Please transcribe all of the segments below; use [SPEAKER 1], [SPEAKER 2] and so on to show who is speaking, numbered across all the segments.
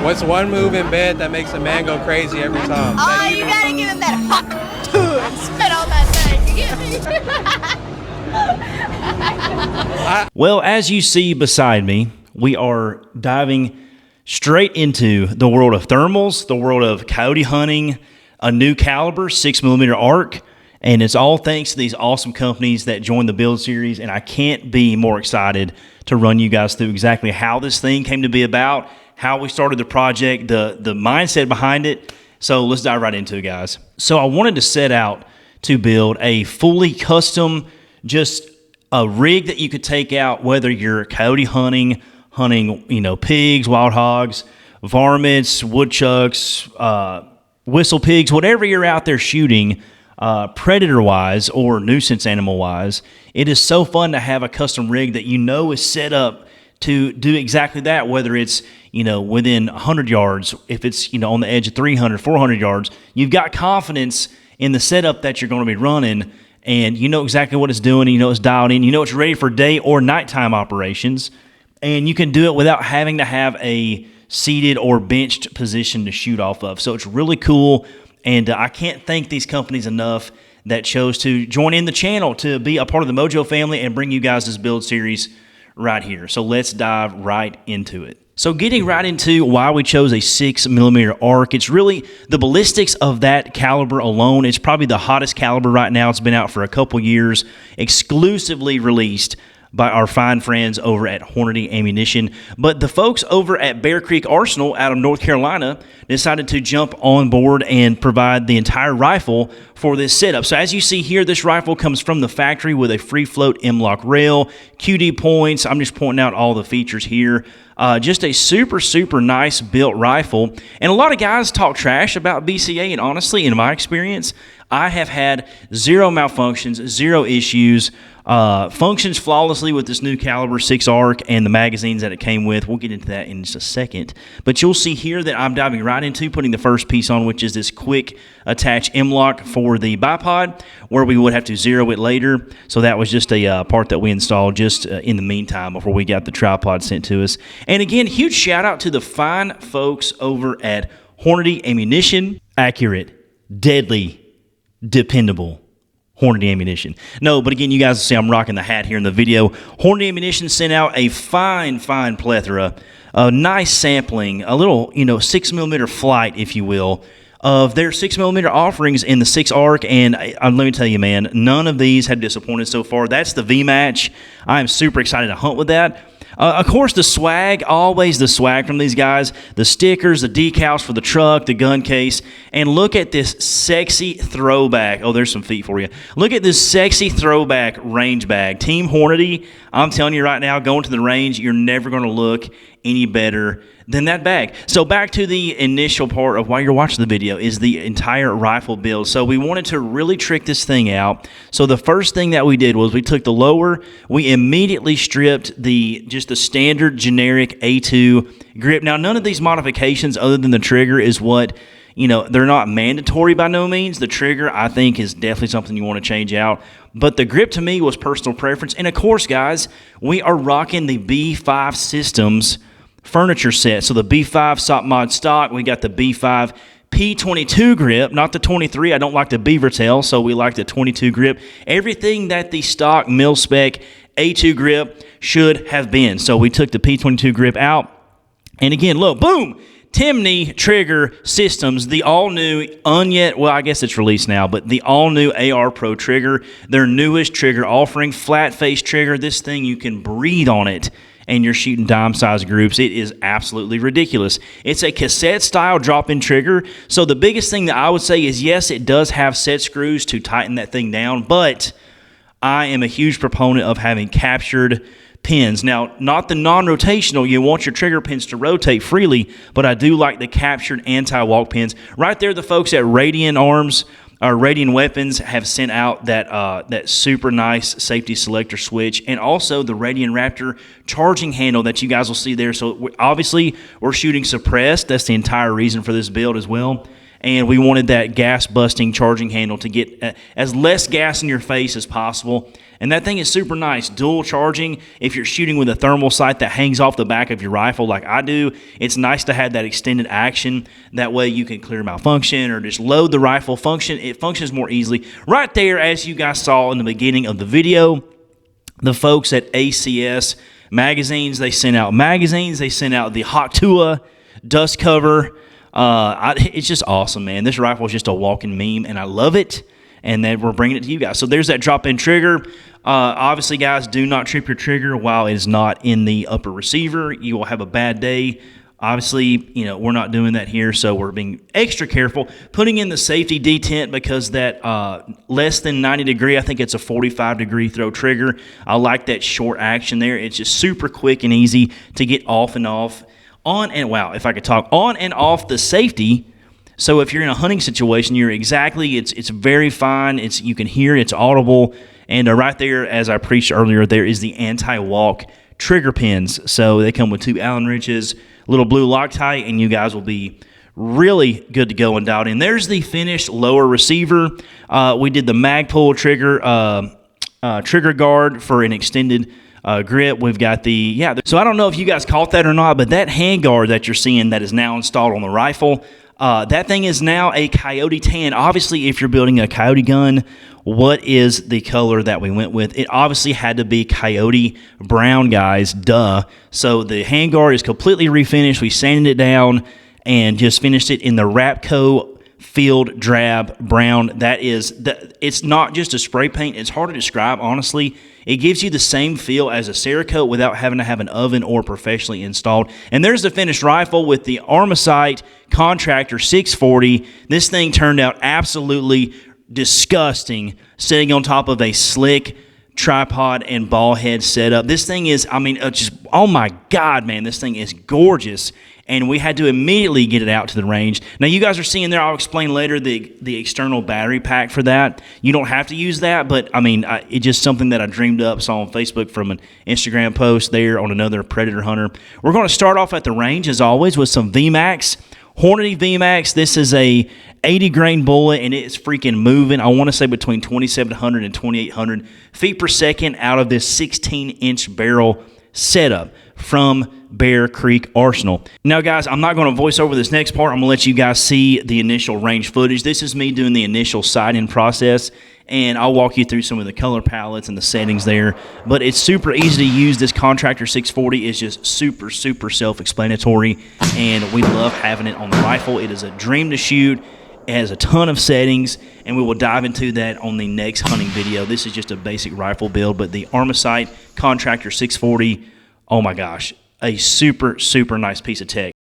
[SPEAKER 1] What's one move in bed that makes a man go crazy every time?
[SPEAKER 2] Oh, you gotta give him that hot and spit on that thing. You get me?
[SPEAKER 3] Well, as you see beside me, we are diving straight into the world of thermals, the world of coyote hunting, a new caliber, 6mm arc, and it's all thanks to these awesome companies that joined the build series, and I can't be more excited to run you guys through exactly how this thing came to be about, how we started the project, the mindset behind it. So let's dive right into it, guys. So I wanted to set out to build a fully custom, just a rig that you could take out, whether you're coyote hunting, pigs, wild hogs, varmints, woodchucks, whistle pigs, whatever you're out there shooting, predator-wise or nuisance animal-wise. It is so fun to have a custom rig that you know is set up to do exactly that, whether it's, within 100 yards, if it's, on the edge of 300, 400 yards, you've got confidence in the setup that you're going to be running, and you know exactly what it's doing, you know it's dialed in, you know it's ready for day or nighttime operations, and you can do it without having to have a seated or benched position to shoot off of. So it's really cool, and I can't thank these companies enough that chose to join in the channel to be a part of the Mojo family and bring you guys this build series right here. So let's dive right into it. So getting right into why we chose a 6mm arc, it's really the ballistics of that caliber alone. It's probably the hottest caliber right now. It's been out for a couple years, exclusively released by our fine friends over at Hornady Ammunition. But the folks over at Bear Creek Arsenal out of North Carolina decided to jump on board and provide the entire rifle for this setup. So as you see here, this rifle comes from the factory with a free float M-lock rail, QD points. I'm just pointing out all the features here. Just a super, super nice built rifle. And a lot of guys talk trash about BCA, and honestly, in my experience, I have had zero malfunctions, zero issues, functions flawlessly with this new caliber 6 arc and the magazines that it came with. We'll get into that in just a second. But you'll see here that I'm diving right into putting the first piece on, which is this quick attach M-lock for the bipod, where we would have to zero it later. So that was just a part that we installed just in the meantime before we got the tripod sent to us. And again, huge shout out to the fine folks over at Hornady Ammunition. Accurate, deadly, dependable Hornady Ammunition. No, but again, you guys see I'm rocking the hat here in the video. Hornady Ammunition sent out a fine plethora, a nice sampling, a little, 6mm flight, if you will, of their 6mm offerings in the 6 arc, and let me tell you, man, none of these have disappointed so far. That's the V-match. I am super excited to hunt with that. Of course, the swag, always the swag from these guys, the stickers, the decals for the truck, the gun case, and look at this sexy throwback. Oh, there's some feet for you. Look at this sexy throwback range bag. Team Hornady, I'm telling you right now, going to the range, you're never going to look any better than that bag. So back to the initial part of why you're watching the video is the entire rifle build. So we wanted to really trick this thing out. So the first thing that we did was we took the lower, we immediately stripped just the standard generic A2 grip. Now none of these modifications other than the trigger is what, they're not mandatory by no means. The trigger I think is definitely something you want to change out. But the grip to me was personal preference. And of course guys, we are rocking the B5 Systems furniture set. So the B5 SOP mod stock, we got the B5 P22 grip, not the 23. I don't like the beaver tail, so we like the 22 grip. Everything that the stock mil spec A2 grip should have been. So we took the P22 grip out. And again, look, boom! Timney Trigger Systems, the all-new, well, I guess it's released now, but the all-new AR Pro trigger, their newest trigger offering, flat-face trigger. This thing, you can breathe on it, and you're shooting dime-sized groups. It is absolutely ridiculous. It's a cassette-style drop-in trigger, so the biggest thing that I would say is, yes, it does have set screws to tighten that thing down, but I am a huge proponent of having captured pins. Now, not the non-rotational. You want your trigger pins to rotate freely, but I do like the captured anti-walk pins. Right there, the folks at Radiant Arms, Radiant Weapons have sent out that super nice safety selector switch, and also the Radiant Raptor charging handle that you guys will see there. So obviously, we're shooting suppressed. That's the entire reason for this build as well. and we wanted that gas-busting charging handle to get as less gas in your face as possible. And that thing is super nice. Dual charging, if you're shooting with a thermal sight that hangs off the back of your rifle like I do, it's nice to have that extended action. That way you can clear malfunction or just load the rifle. It functions more easily. Right there, as you guys saw in the beginning of the video, the folks at ACS Magazines, they sent out magazines. They sent out the Hawktua dust cover. It's just awesome, man. This rifle is just a walking meme, and I love it. And then we're bringing it to you guys. So there's that drop-in trigger. Obviously, guys, do not trip your trigger while it is not in the upper receiver. You will have a bad day. Obviously, we're not doing that here, so we're being extra careful. Putting in the safety detent because that less than 90 degree, I think it's a 45-degree throw trigger. I like that short action there. It's just super quick and easy to get off and off. On and off the safety. So if you're in a hunting situation, it's very fine. You can hear it's audible. And right there, as I preached earlier, there is the anti-walk trigger pins. So they come with 2 Allen wrenches, little blue Loctite, and you guys will be really good to go and dialed in. There's the finished lower receiver. We did the Magpul trigger guard for an extended grip. We've got so I don't know if you guys caught that or not, but that handguard that you're seeing that is now installed on the rifle, that thing is now a Coyote tan. Obviously, if you're building a Coyote gun, what is the color that we went with? It obviously had to be Coyote brown, guys. Duh. So the handguard is completely refinished. We sanded it down and just finished it in the Rapco Field Drab Brown. It's not just a spray paint. It's hard to describe, honestly. It gives you the same feel as a Cerakote without having to have an oven or professionally installed. And there's the finished rifle with the Armasight Contractor 640. This thing turned out absolutely disgusting, sitting on top of a slick tripod and ball head setup. This thing is, oh my God, man, this thing is gorgeous. And we had to immediately get it out to the range. Now, you guys are seeing there, I'll explain later, the external battery pack for that. You don't have to use that, but, it's just something that I dreamed up, saw on Facebook from an Instagram post there on another Predator hunter. We're going to start off at the range, as always, with some VMAX. Hornady VMAX, this is a 80-grain bullet, and it's freaking moving. I want to say between 2,700 and 2,800 feet per second out of this 16-inch barrel setup from Bear Creek Arsenal. Now, guys, I'm not going to voice over this next part. I'm going to let you guys see the initial range footage. This is me doing the initial sight-in process, and I'll walk you through some of the color palettes and the settings there. But it's super easy to use. This Contractor 640 is just super, super self-explanatory, and we love having it on the rifle. It is a dream to shoot. It has a ton of settings, and we will dive into that on the next hunting video. This is just a basic rifle build, but the Armasight Contractor 640, oh my gosh, a super, super nice piece of tech.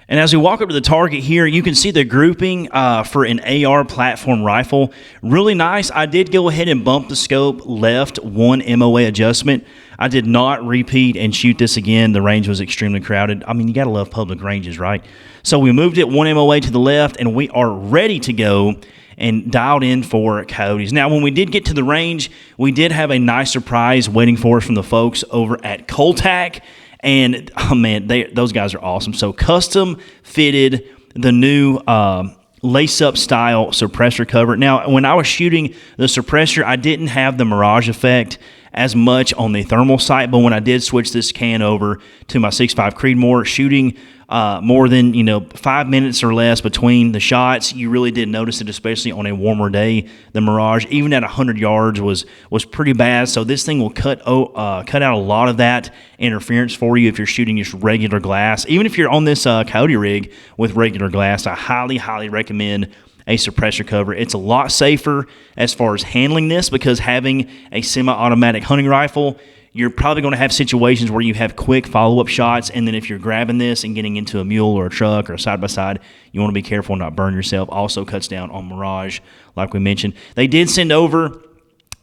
[SPEAKER 3] And as we walk up to the target here, you can see the grouping for an AR platform rifle. Really nice. I did go ahead and bump the scope left 1 MOA adjustment. I did not repeat and shoot this again. The range was extremely crowded. You got to love public ranges, right? So we moved it 1 MOA to the left, and we are ready to go and dialed in for coyotes. Now, when we did get to the range, we did have a nice surprise waiting for us from the folks over at Coltac. And, oh man, those guys are awesome. So custom fitted the new lace-up style suppressor cover. Now, when I was shooting the suppressor, I didn't have the Mirage effect as much on the thermal sight, but when I did switch this can over to my 6.5 Creedmoor, shooting more than 5 minutes or less between the shots, you really did notice it, especially on a warmer day. The Mirage, even at 100 yards, was pretty bad. So this thing will cut out a lot of that interference for you if you're shooting just regular glass. Even if you're on this Coyote rig with regular glass, I highly, highly recommend a suppressor cover. It's a lot safer as far as handling this, because having a semi-automatic hunting rifle, you're probably going to have situations where you have quick follow-up shots, and then if you're grabbing this and getting into a mule or a truck or a side-by-side, you want to be careful and not burn yourself. Also cuts down on Mirage, like we mentioned. They did send over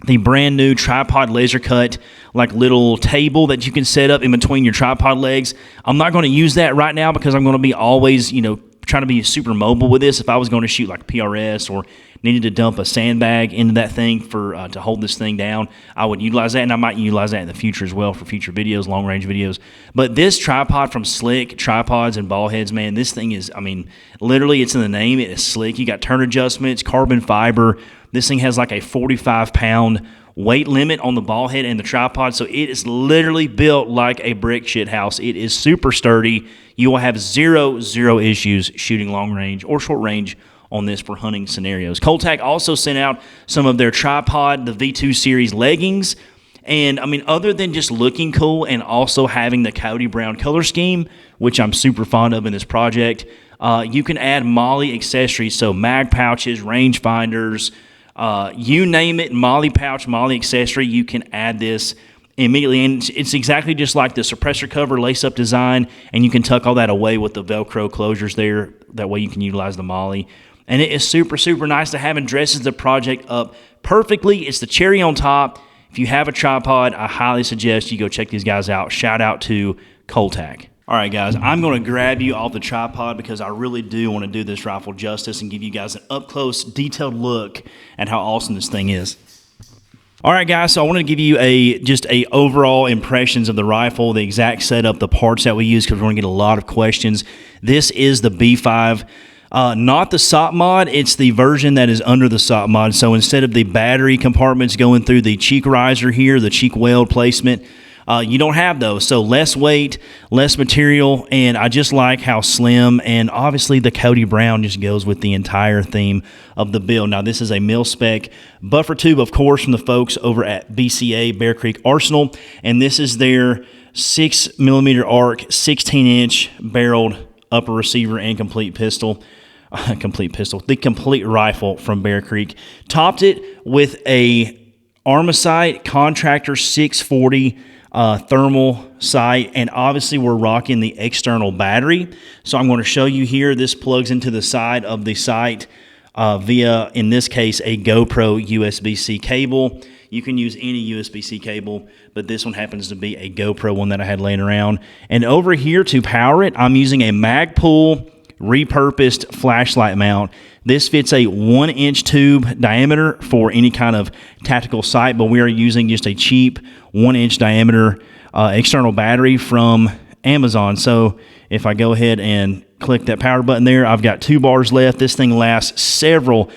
[SPEAKER 3] the brand new tripod laser cut, like little table that you can set up in between your tripod legs. I'm not going to use that right now because I'm going to be always, trying to be super mobile with this. If I was going to shoot like PRS or needed to dump a sandbag into that thing for to hold this thing down, I would utilize that, and I might utilize that in the future as well for future videos, long-range videos. But this tripod from Slick Tripods and Ball Heads, man, this thing is, I mean, literally it's in the name. It is slick. You got turn adjustments, carbon fiber. This thing has like a 45-pound weight limit on the ball head and the tripod, so it is literally built like a brick shit house. It is super sturdy. You will have zero issues shooting long range or short range on this for hunting scenarios. Coltac also sent out some of their tripod, the V2 series leggings, and I mean, other than just looking cool and also having the Coyote brown color scheme, which I'm super fond of in this project, you can add Molly accessories, so mag pouches, range finders, you name it, Molly pouch, Molly accessory, you can add this immediately. And it's exactly just like the suppressor cover lace-up design, and you can tuck all that away with the Velcro closures there. That way you can utilize the Molly. And it is super nice to have and dresses the project up perfectly. It's the cherry on top. If you have a tripod, I highly suggest you go check these guys out. Shout out to Coltac. All right, guys, I'm going to grab you off the tripod because I really do want to do this rifle justice and give you guys an up-close, detailed look at how awesome this thing is. All right, guys, so I want to give you just a overall impressions of the rifle, the exact setup, the parts that we use, because we're going to get a lot of questions. This is the B5. Not the SOP mod, it's the version that is under the SOP mod. So instead of the battery compartments going through the cheek riser here, the cheek weld placement, you don't have those. So less weight, less material, and I just like how slim, and obviously the Coyote brown just goes with the entire theme of the build. Now this is a mil-spec buffer tube, of course, from the folks over at BCA, Bear Creek Arsenal, and this is their 6mm arc, 16-inch barreled upper receiver and complete pistol. The complete rifle from Bear Creek. Topped it with a Armacite Contractor 640 thermal sight, and obviously we're rocking the external battery. So I'm going to show you here. This plugs into the side of the sight via, in this case, a GoPro USB-C cable. You can use any USB-C cable, but this one happens to be a GoPro one that I had laying around. And over here to power it, I'm using a Magpul repurposed flashlight mount. This fits a 1-inch tube diameter for any kind of tactical sight, but we are using just a cheap 1-inch diameter external battery from Amazon. So if I go ahead and click that power button there, I've got 2 bars left. This thing lasts several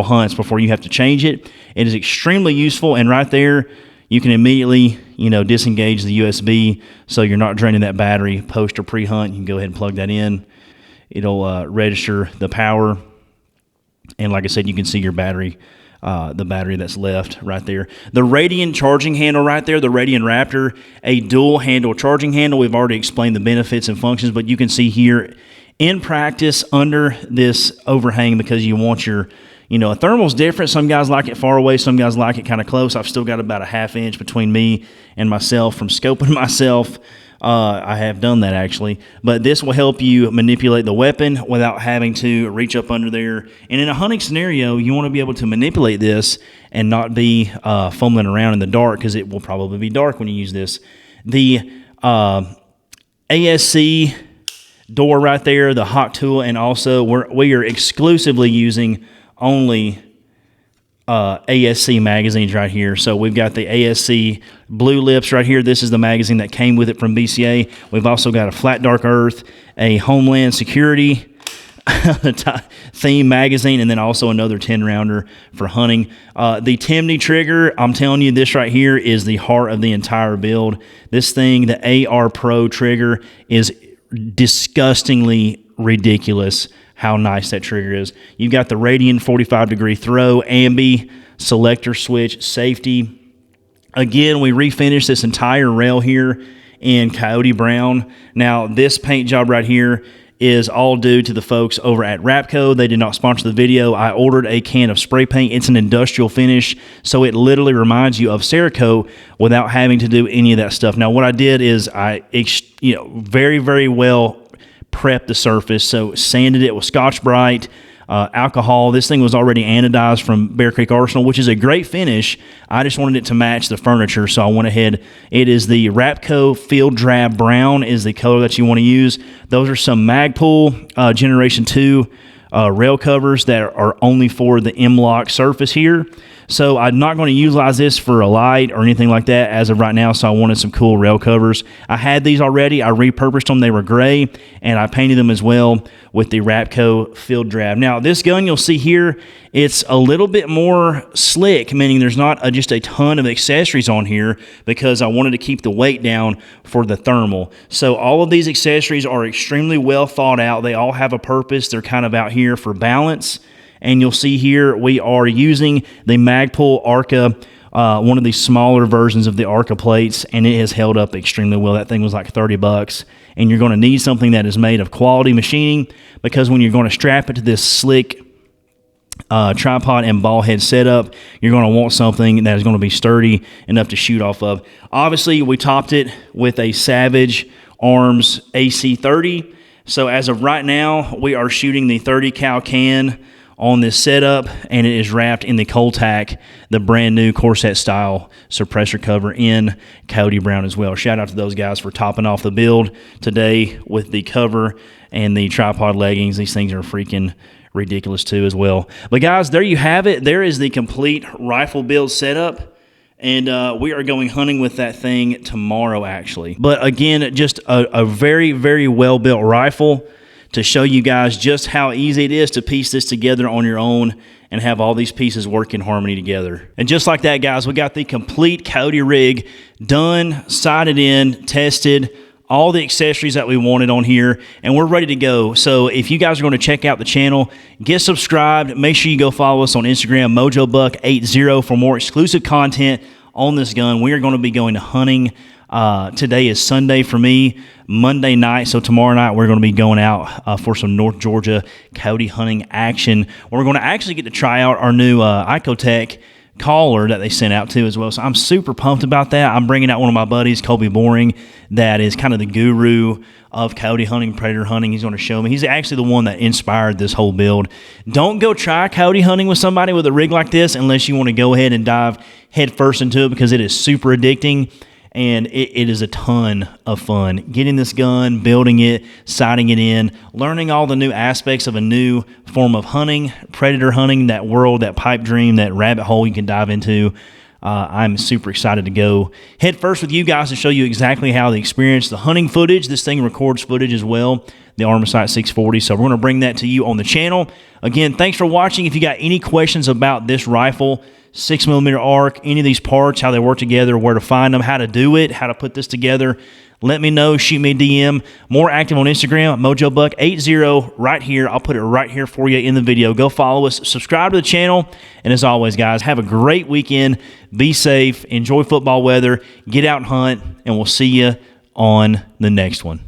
[SPEAKER 3] hunts before you have to change it. It is extremely useful, and right there you can immediately, disengage the USB so you're not draining that battery post or pre-hunt. You can go ahead and plug that in. It'll register the power, and like I said, you can see your battery, the battery that's left right there. The Radian charging handle right there, the Radian Raptor, a dual handle charging handle. We've already explained the benefits and functions, but you can see here in practice under this overhang, because you want your, a thermal's different. Some guys like it far away, some guys like it kind of close. I've still got about a 1/2 inch between me and myself from scoping myself. I have done that actually, but this will help you manipulate the weapon without having to reach up under there. And in a hunting scenario, you want to be able to manipulate this and not be fumbling around in the dark, because it will probably be dark when you use this. The ASC door right there, the hot tool, and also we are exclusively using only ASC magazines right here. So we've got the ASC Blue Lips right here. This is the magazine that came with it from BCA. We've also got a Flat Dark Earth, a Homeland Security theme magazine, and then also another 10-rounder for hunting. The Timney trigger, I'm telling you, this right here is the heart of the entire build. This thing, the AR Pro trigger, is disgustingly ridiculous how nice that trigger is. You've got the Radian 45-degree throw, ambi, selector switch, safety. Again, we refinished this entire rail here in Coyote brown. Now, this paint job right here is all due to the folks over at Rapco. They did not sponsor the video. I ordered a can of spray paint. It's an industrial finish, so it literally reminds you of Cerakote without having to do any of that stuff. Now, what I did is I, very, very well prepped the surface, so sanded it with Scotch-Brite, alcohol. This thing was already anodized from Bear Creek Arsenal, which is a great finish. I just wanted it to match the furniture, so I went ahead. It is the Rapco Field Drab Brown is the color that you want to use. Those are some Magpul Generation 2 rail covers that are only for the M-LOK surface here. So I'm not going to utilize this for a light or anything like that as of right now, so I wanted some cool rail covers. I had these already. I repurposed them. They were gray, and I painted them as well with the Rapco Field Drab. Now, this gun you'll see here, it's a little bit more slick, meaning there's not just a ton of accessories on here because I wanted to keep the weight down for the thermal. So all of these accessories are extremely well thought out. They all have a purpose. They're kind of out here for balance. And you'll see here we are using the Magpul Arca, one of the smaller versions of the Arca plates, and it has held up extremely well. That thing was like $30, and you're going to need something that is made of quality machining because when you're going to strap it to this slick tripod and ball head setup, you're going to want something that is going to be sturdy enough to shoot off of. Obviously, we topped it with a Savage Arms AC30. So as of right now, we are shooting the 30 cal can on this setup, and it is wrapped in the Coltac, the brand new Corset style suppressor cover in Coyote Brown as well. Shout out to those guys for topping off the build today with the cover and the tripod leggings. These things are freaking ridiculous too as well. But guys, there you have it. There is the complete rifle build setup. And we are going hunting with that thing tomorrow, actually. But again, just a very, very well-built rifle to show you guys just how easy it is to piece this together on your own and have all these pieces work in harmony together. And just like that, guys, we got the complete Coyote rig done, sighted in, tested, all the accessories that we wanted on here, and we're ready to go. So if you guys are going to check out the channel, get subscribed. Make sure you go follow us on Instagram, MojoBuck80, for more exclusive content on this gun. We are going to be going to hunting. Today is Sunday for me, Monday night, so tomorrow night we're going to be going out for some North Georgia coyote hunting action. We're going to actually get to try out our new Icotec collar that they sent out to as well, so I'm super pumped about that. I'm bringing out one of my buddies, Colby Boring, that is kind of the guru of coyote hunting, predator hunting. He's going to show me. He's actually the one that inspired this whole build. Don't go try coyote hunting with somebody with a rig like this unless you want to go ahead and dive head first into it, because it is super addicting. And it is a ton of fun. Getting this gun, building it, sighting it in, learning all the new aspects of a new form of hunting, predator hunting, that world, that pipe dream, that rabbit hole you can dive into. I'm super excited to go head first with you guys to show you exactly how the experience, the hunting footage. This thing records footage as well, the Armasight 640. So we're going to bring that to you on the channel. Again, thanks for watching. If you got any questions about this rifle, 6mm ARC, any of these parts, how they work together, where to find them, how to do it, how to put this together, let me know. Shoot me a DM. More active on Instagram, MojoBuck80 right here. I'll put it right here for you in the video. Go follow us, subscribe to the channel, and as always, guys, have a great weekend. Be safe, enjoy football weather, get out and hunt, and we'll see you on the next one.